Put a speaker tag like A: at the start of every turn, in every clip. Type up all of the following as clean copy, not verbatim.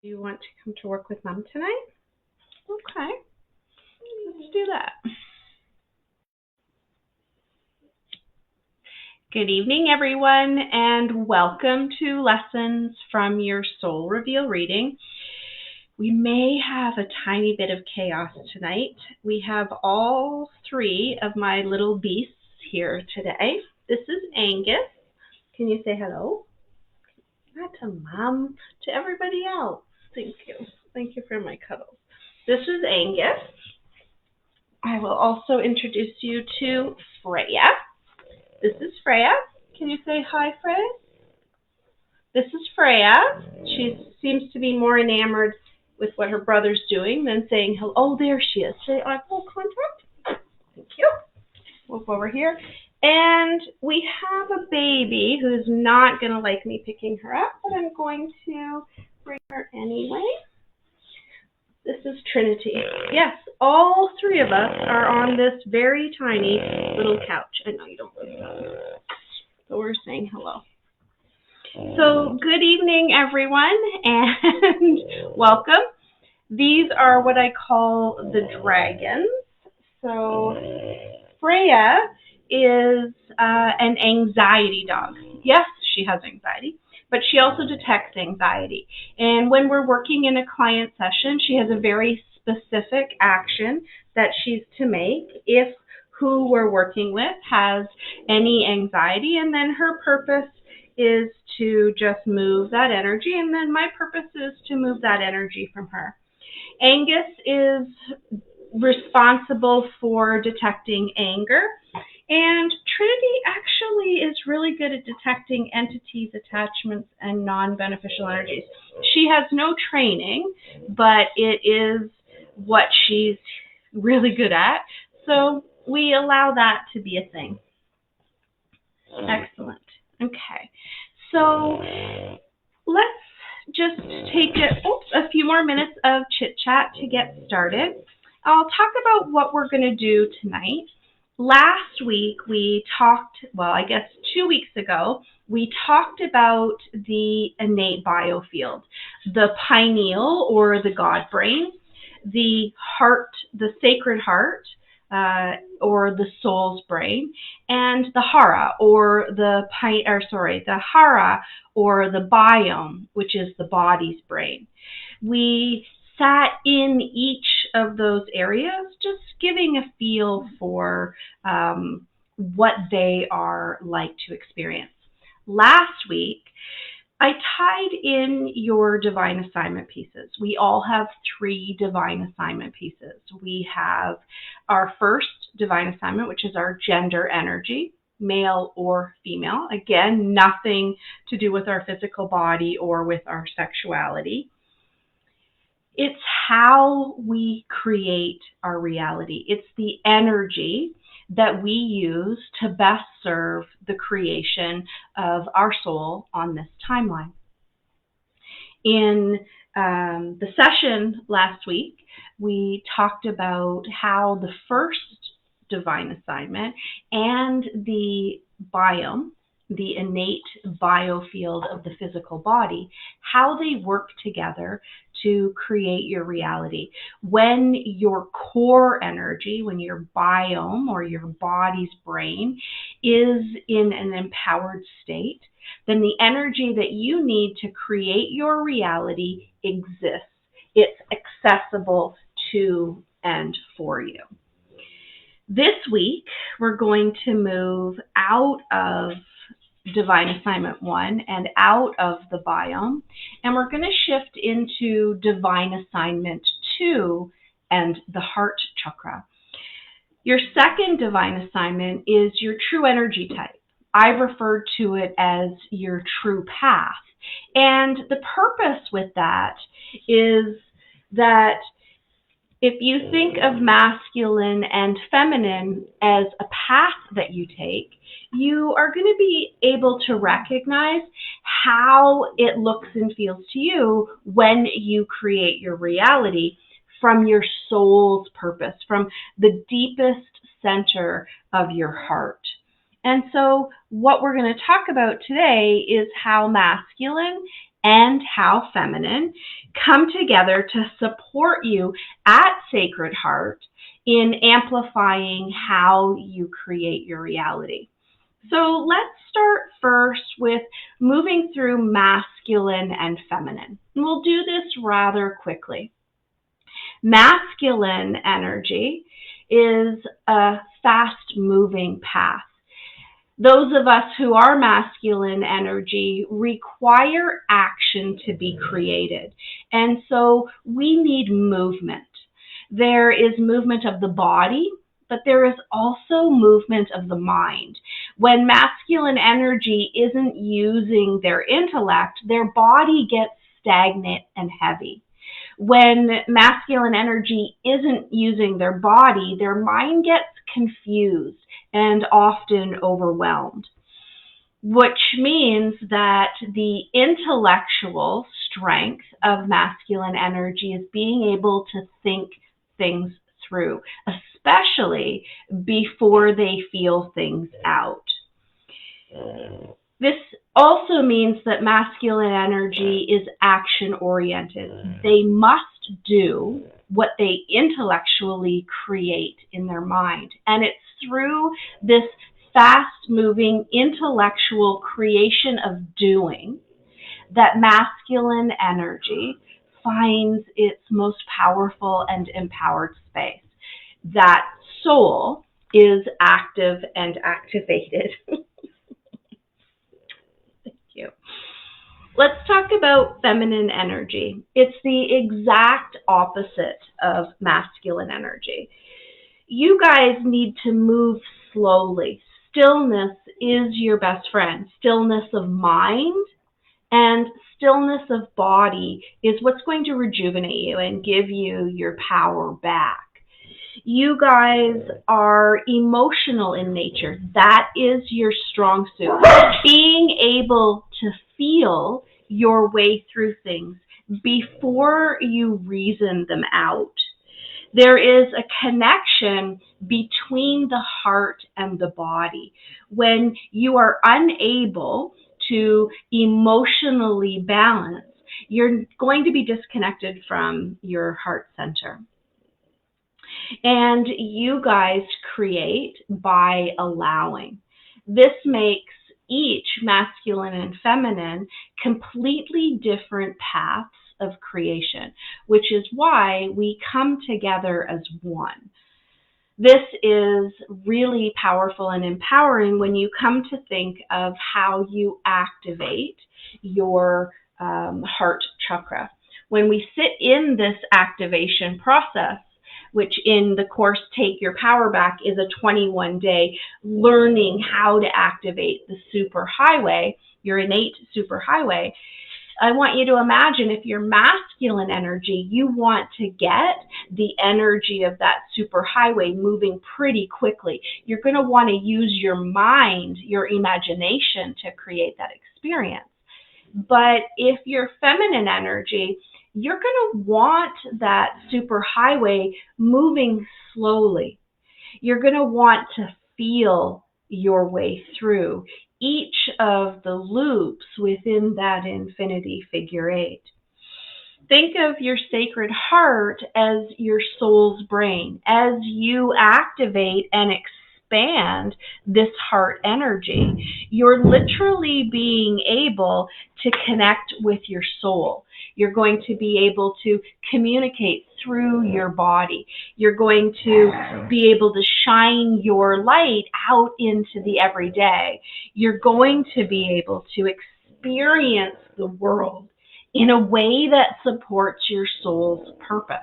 A: Do you want to come to work with Mom tonight? Okay, let's do that. Good evening, everyone, and welcome to Lessons from Your Soul Reveal reading. We may have a tiny bit of chaos tonight. We have all three of my little beasts here today. This is Angus. Can you say hello? Not to Mom, to everybody else. Thank you. Thank you for my cuddles. This is Angus. I will also introduce you to Freya. This is Freya. Can you say hi, Freya? This is Freya. She seems to be more enamored with what her brother's doing than saying hello. Oh, there she is. Say eye contact. Thank you. Move over here. And we have a baby who's not going to like me picking her up, but I'm going to bring her anyway. This is Trinity. Yes, all three of us are on this very tiny little couch. I know you don't like that, but we're saying hello. So good evening, everyone, and welcome. These are what I call the dragons. So Freya is an anxiety dog. Yes, she has anxiety, but she also detects anxiety. And when we're working in a client session, she has a very specific action that she's to make if who we're working with has any anxiety, and then her purpose is to just move that energy, and then my purpose is to move that energy from her. Angus is responsible for detecting anger, and Trinity actually is really good at detecting entities, attachments, and non-beneficial energies. She has no training, but it is what she's really good at, so we allow that to be a thing. Excellent. Okay, so let's just take a few more minutes of chit-chat to get started. I'll talk about what we're going to do tonight. Last week we talked, well, I guess 2 weeks ago, we talked about the innate biofield, the pineal or the God brain, the heart, the sacred heart, or the soul's brain, and the Hara or the Hara or the biome, which is the body's brain. We sat in each of those areas, just giving a feel for what they are like to experience. Last week, I tied in your divine assignment pieces. We all have 3 divine assignment pieces. We have our first divine assignment, which is our gender energy, male or female. Again, nothing to do with our physical body or with our sexuality. It's how we create our reality. It's the energy that we use to best serve the creation of our soul on this timeline. In the session last week, we talked about how the first divine assignment and the biome, the innate biofield of the physical body, how they work together to create your reality. When your core energy, when your biome or your body's brain is in an empowered state, then the energy that you need to create your reality exists. It's accessible to and for you. This week, we're going to move out of Divine Assignment 1 and out of the biome, and we're going to shift into Divine Assignment 2 and the heart chakra. Your second divine assignment is your true energy type. I refer to it as your true path. And the purpose with that is that if you think of masculine and feminine as a path that you take, you are going to be able to recognize how it looks and feels to you when you create your reality from your soul's purpose, from the deepest center of your heart. And so what we're going to talk about today is how masculine and how feminine come together to support you at Sacred Heart in amplifying how you create your reality. So let's start first with moving through masculine and feminine. And we'll do this rather quickly. Masculine energy is a fast-moving path. Those of us who are masculine energy require action to be created. And so we need movement. There is movement of the body, but there is also movement of the mind. When masculine energy isn't using their intellect, their body gets stagnant and heavy. When masculine energy isn't using their body, their mind gets confused and often overwhelmed, which means that the intellectual strength of masculine energy is being able to think things through, especially before they feel things out. This also means that masculine energy is action-oriented. They must do what they intellectually create in their mind. And it's through this fast-moving intellectual creation of doing that masculine energy finds its most powerful and empowered space. That soul is active and activated. Thank you. Let's talk about feminine energy. It's the exact opposite of masculine energy. You guys need to move slowly. Stillness is your best friend. Stillness of mind and stillness of body is what's going to rejuvenate you and give you your power back. You guys are emotional in nature. That is your strong suit. Being able to feel your way through things before you reason them out. There is a connection between the heart and the body. When you are unable to emotionally balance, you're going to be disconnected from your heart center. And you guys create by allowing. This makes each masculine and feminine completely different paths of creation, which is why we come together as one. This is really powerful and empowering when you come to think of how you activate your heart chakra. When we sit in this activation process, which in the course Take Your Power Back is a 21-day learning how to activate the superhighway, your innate superhighway, I want you to imagine if you're masculine energy, you want to get the energy of that superhighway moving pretty quickly. You're going to want to use your mind, your imagination to create that experience. But if you're feminine energy, you're going to want that superhighway moving slowly. You're going to want to feel your way through each of the loops within that infinity figure eight. Think of your sacred heart as your soul's brain. As you activate and expand this heart energy, you're literally being able to connect with your soul. You're going to be able to communicate through your body. You're going to be able to shine your light out into the everyday. You're going to be able to experience the world in a way that supports your soul's purpose.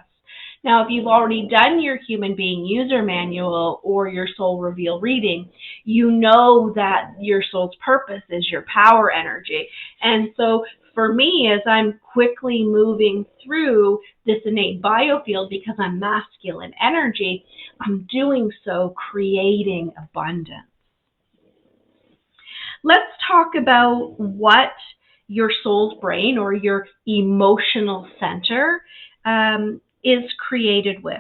A: Now, if you've already done your human being user manual or your soul reveal reading, you know that your soul's purpose is your power energy. And so for me, as I'm quickly moving through this innate biofield because I'm masculine energy, I'm doing so creating abundance. Let's talk about what your soul's brain or your emotional center is created with.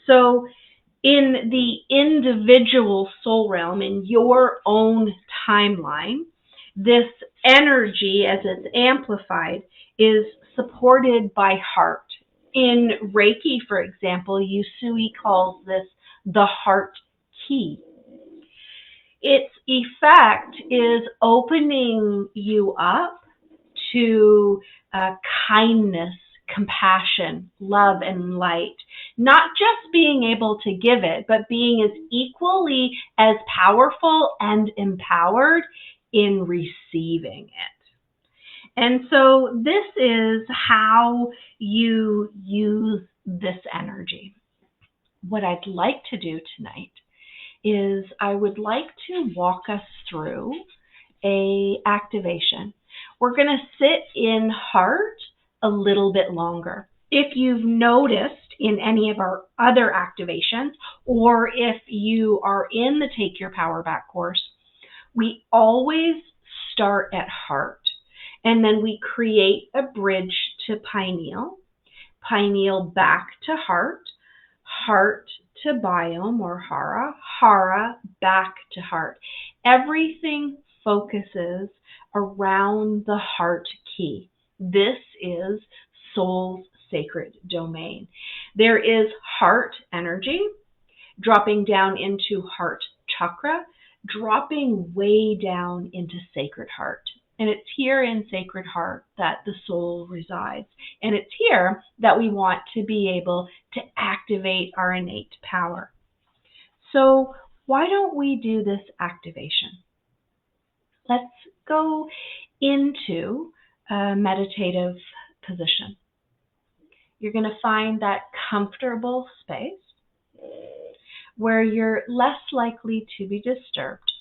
A: So in the individual soul realm, in your own timeline, This energy, as it's amplified, is supported by heart. In Reiki, for example, Usui calls this the heart key. Its effect is opening you up to kindness, compassion, love, and light. Not just being able to give it, but being as equally as powerful and empowered in receiving it. And so this is how you use this energy. What I'd like to do tonight is I would like to walk us through a activation. We're going to sit in heart a little bit longer. If you've noticed in any of our other activations, or if you are in the Take Your Power Back course, we always start at heart, and then we create a bridge to pineal, pineal back to heart, heart to biome or Hara, Hara back to heart. Everything focuses around the heart key. This is soul's sacred domain. There is heart energy dropping down into heart chakra, dropping way down into sacred heart. And it's here in sacred heart that the soul resides. And it's here that we want to be able to activate our innate power. So why don't we do this activation? Let's go into a meditative position. You're going to find that comfortable space where you're less likely to be disturbed.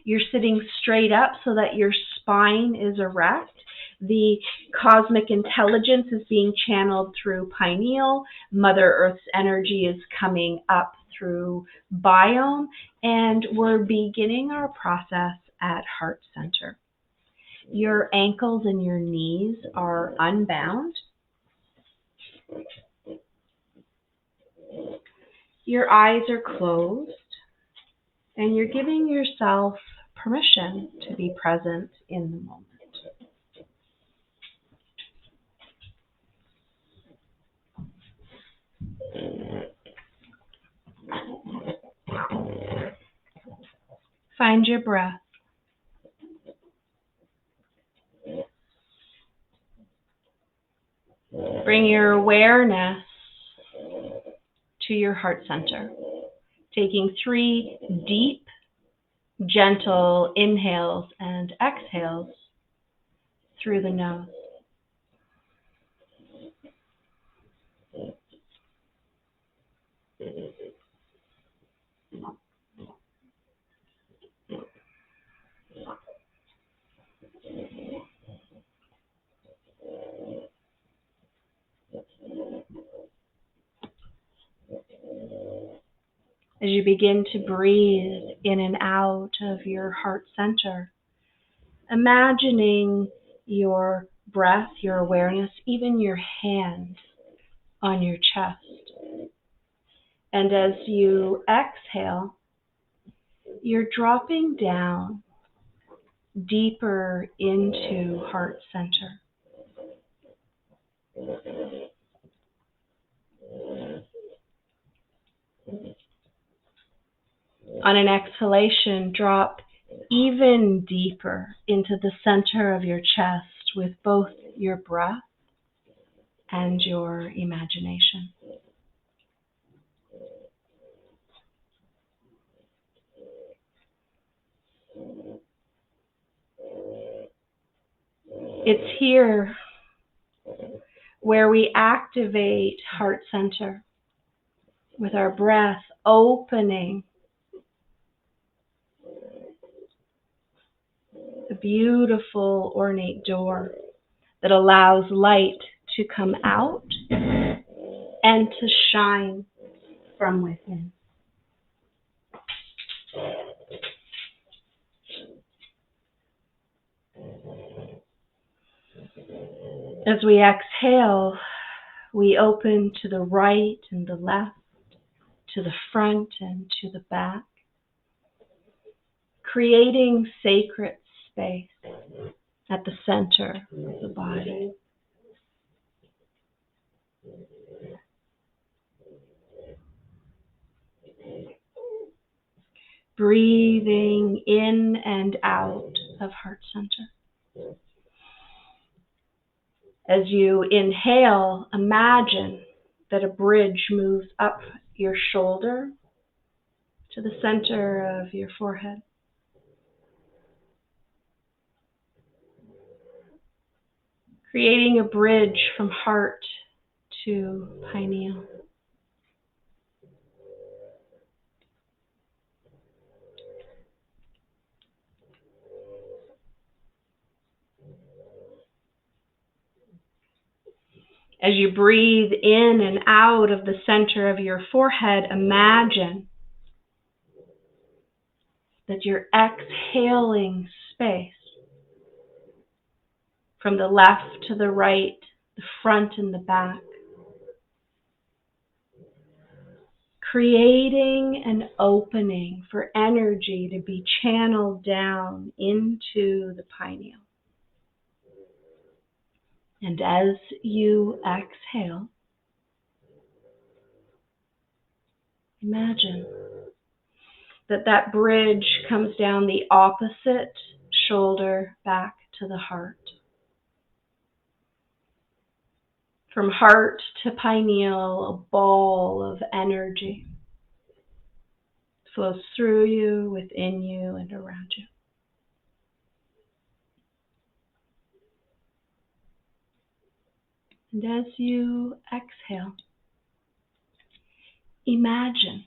A: You're sitting straight up so that your spine is erect. The cosmic intelligence is being channeled through pineal. Mother Earth's energy is coming up through biome. And we're beginning our process at heart center. Your ankles and your knees are unbound. Your eyes are closed. And you're giving yourself permission to be present in the moment. Find your breath. Bring your awareness to your heart center, taking 3 deep, gentle inhales and exhales through the nose. As you begin to breathe in and out of your heart center, imagining your breath, your awareness, even your hand on your chest. And as you exhale, you're dropping down deeper into heart center. On an exhalation, drop even deeper into the center of your chest with both your breath and your imagination. It's here where we activate heart center with our breath, opening a beautiful ornate door that allows light to come out and to shine from within. As we exhale, we open to the right and the left, to the front and to the back, creating sacred space. at the center of the body. Breathing in and out of heart center. As you inhale, imagine that a bridge moves up your shoulder to the center of your forehead. Creating a bridge from heart to pineal. As you breathe in and out of the center of your forehead, imagine that you're exhaling space from the left to the right, the front and the back. Creating an opening for energy to be channeled down into the pineal. And as you exhale, imagine that that bridge comes down the opposite shoulder back to the heart. From heart to pineal, a ball of energy flows through you, within you, and around you. And as you exhale, imagine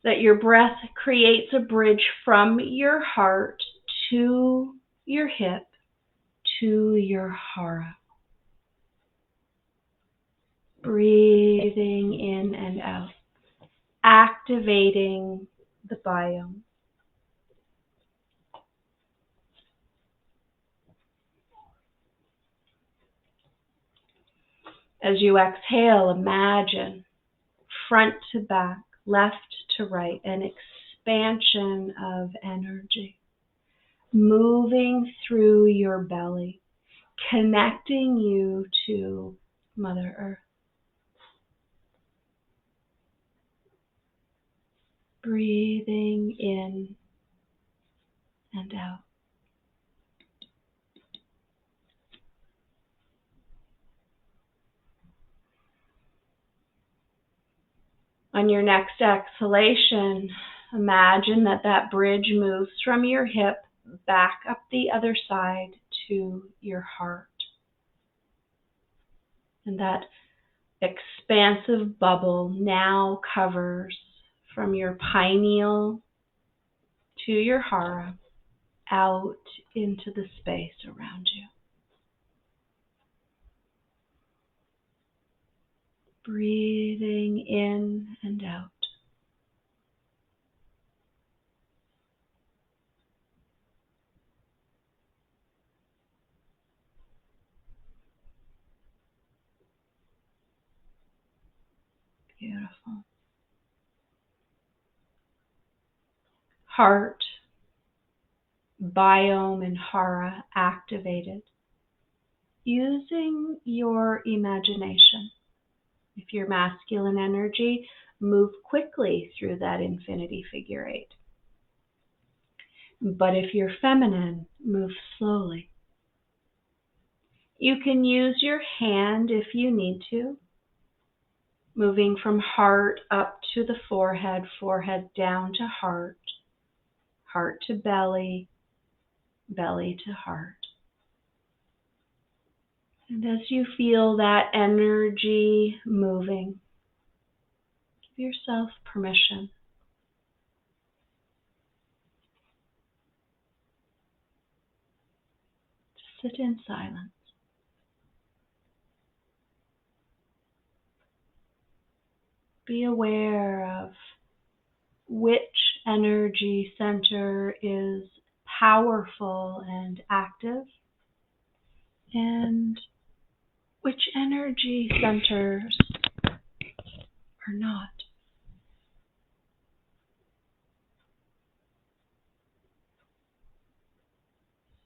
A: that your breath creates a bridge from your heart to your hip to your Hara. Breathing in and out, activating the biome. As you exhale, imagine front to back, left to right, an expansion of energy moving through your belly, connecting you to Mother Earth. Breathing in and out. On your next exhalation, imagine that that bridge moves from your hip back up the other side to your heart. And that expansive bubble now covers from your pineal to your Hara, out into the space around you. Breathing in and out. Beautiful. Heart, biome, and Hara activated using your imagination. If you're masculine energy, move quickly through that infinity figure eight. But if you're feminine, move slowly. You can use your hand if you need to, moving from heart up to the forehead, forehead down to heart, heart to belly, belly to heart. And as you feel that energy moving, give yourself permission to sit in silence. Be aware of which energy center is powerful and active, and which energy centers are not.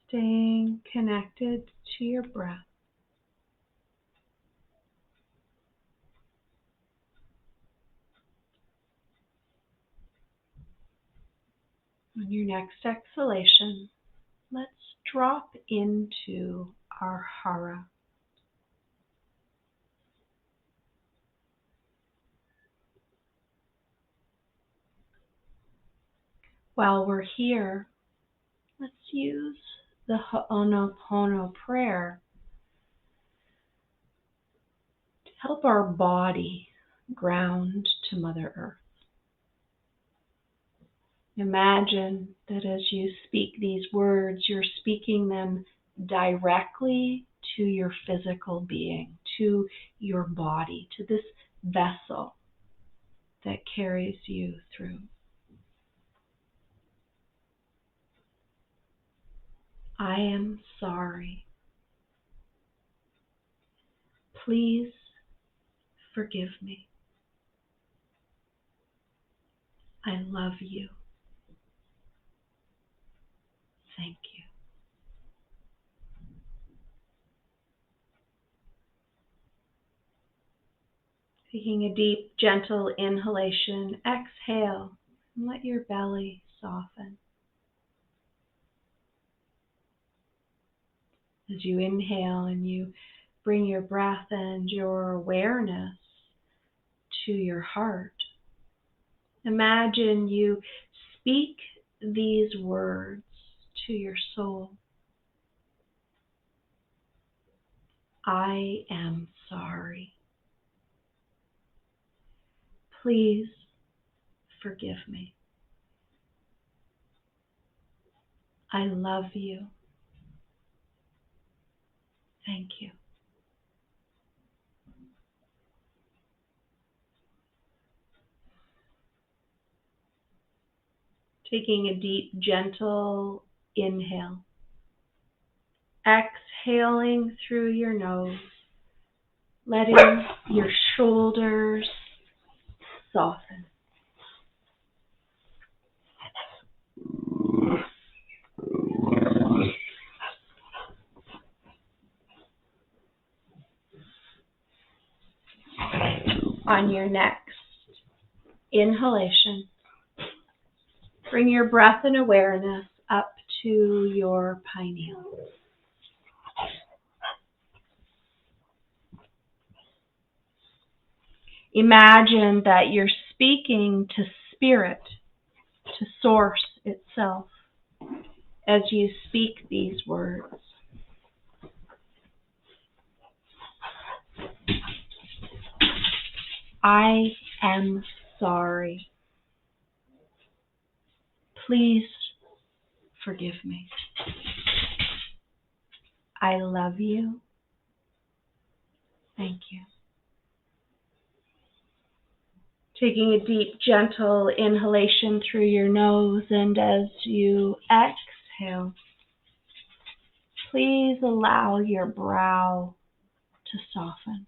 A: Staying connected to your breath. On your next exhalation, let's drop into our Hara. While we're here, let's use the Ho'oponopono prayer to help our body ground to Mother Earth. Imagine that as you speak these words, you're speaking them directly to your physical being, to your body, to this vessel that carries you through. I am sorry. Please forgive me. I love you. Thank you. Taking a deep, gentle inhalation, exhale, and let your belly soften. As you inhale and you bring your breath and your awareness to your heart, imagine you speak these words to your soul. I am sorry. Please forgive me. I love you. Thank you. Taking a deep, gentle inhale. Exhaling through your nose, letting your shoulders soften. On your next inhalation, bring your breath and awareness up to your pineal. Imagine that you're speaking to spirit, to source itself, as you speak these words. I am sorry. Please forgive me. I love you. Thank you. Taking a deep, gentle inhalation through your nose, and as you exhale, please allow your brow to soften.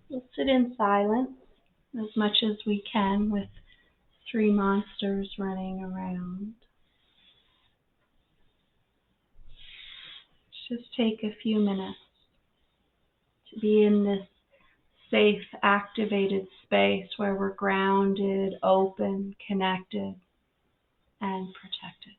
A: We'll sit in silence as much as we can with 3 monsters running around. Just take a few minutes to be in this safe, activated space where we're grounded, open, connected, and protected.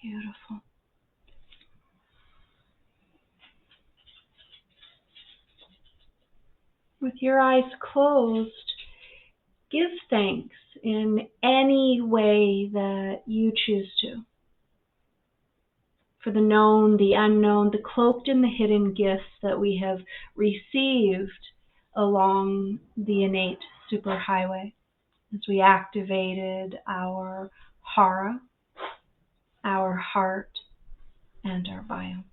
A: Beautiful. With your eyes closed, give thanks in any way that you choose to. for the known, the unknown, the cloaked and the hidden gifts that we have received along the innate superhighway as we activated our Hara, our heart, and our biome.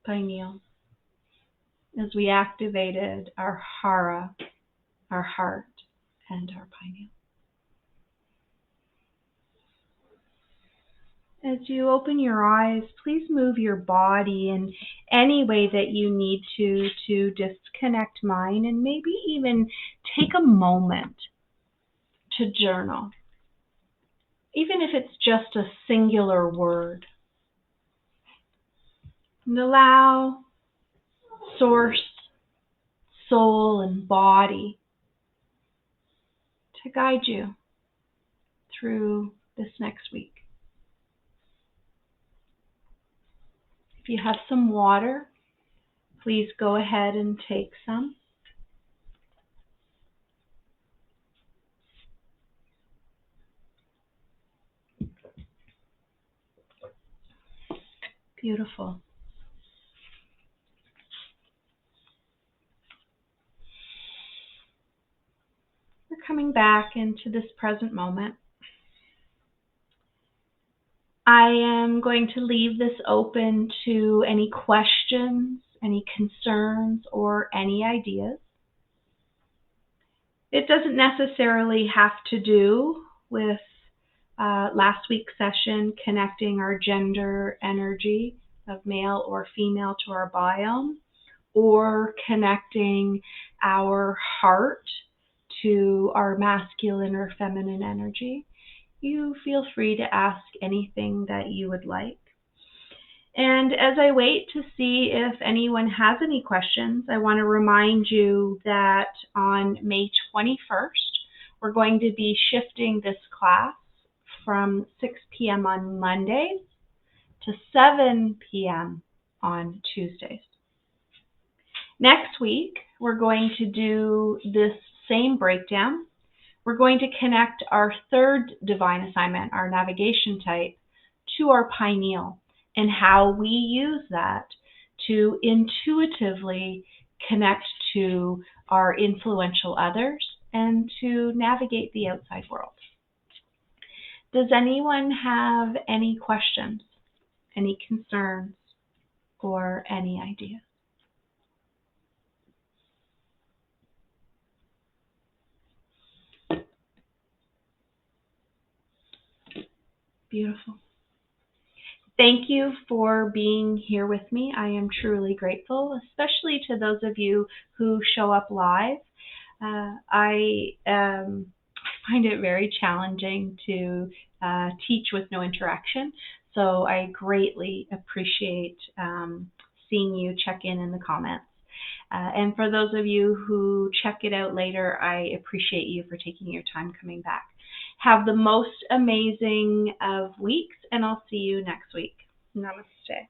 A: Pineal. As we activated our Hara, our heart, and our pineal. As you open your eyes, please move your body in any way that you need to disconnect mind, and maybe even take a moment to journal, even if it's just a singular word. And allow source, soul, and body to guide you through this next week. If you have some water, please go ahead and take some. Beautiful. We're coming back into this present moment. I am going to leave this open to any questions, any concerns, or any ideas. It doesn't necessarily have to do with last week's session, connecting our gender energy of male or female to our biome, or connecting our heart to our masculine or feminine energy. You feel free to ask anything that you would like. And as I wait to see if anyone has any questions, I want to remind you that on May 21st, we're going to be shifting this class from 6 p.m. on Mondays to 7 p.m. on Tuesdays. Next week, we're going to do this same breakdown. We're going to connect our third divine assignment, our navigation type, to our pineal, and how we use that to intuitively connect to our influential others and to navigate the outside world. Does anyone have any questions, any concerns, or any ideas? Beautiful. Thank you for being here with me. I am truly grateful, especially to those of you who show up live. I find it very challenging to teach with no interaction, so I greatly appreciate seeing you check in the comments. And for those of you who check it out later, I appreciate you for taking your time coming back. Have the most amazing of weeks, and I'll see you next week. Namaste.